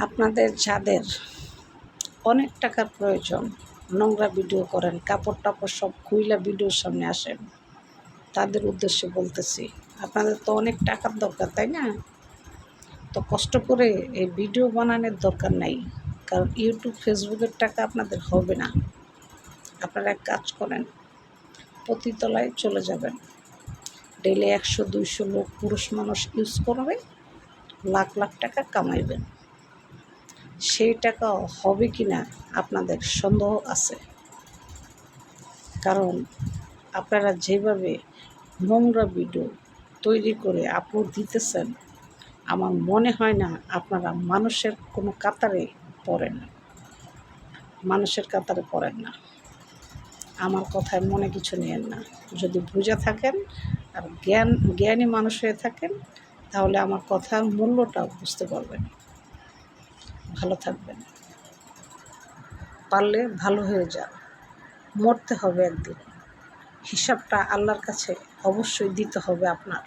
আপনাদের যাদের অনেক টাকার প্রয়োজন, নোংরা ভিডিও করেন, কাপড় টাপড় সব খুইলা ভিডিওর সামনে আসেন, তাদের উদ্দেশ্যে বলতেছি, আপনাদের তো অনেক টাকার দরকার, তাই না? তো কষ্ট করে এই ভিডিও বানানোর দরকার নাই, কারণ ইউটিউব ফেসবুকের টাকা আপনাদের হবে না। আপনারা এক কাজ করেন, পতিতলায় চলে যাবেন, ডেইলি 100-200 লোক পুরুষ মানুষ ইউজ করবে, লাখ লাখ টাকা কামাইবেন। সেই টাকা হবে কি না আপনাদের সন্দেহ আছে, কারণ আপনারা যেভাবে নোংরা ভিডিও তৈরি করে আপলোড দিতেছেন, আমার মনে হয় না আপনারা মানুষের কোনো কাতারে পড়েন, মানুষের কাতারে পড়েন না। আমার কথায় মনে কিছু নেন না। যদি বুঝে থাকেন আর জ্ঞানী মানুষ হয়ে থাকেন, তাহলে আমার কথার মূল্যটা বুঝতে পারবেন। ভালো থাকবেন, পারলে ভালো হয়ে যান। মরতে হবে একদিন, হিসাবটা আল্লাহর কাছে অবশ্যই দিতে হবে আপনার।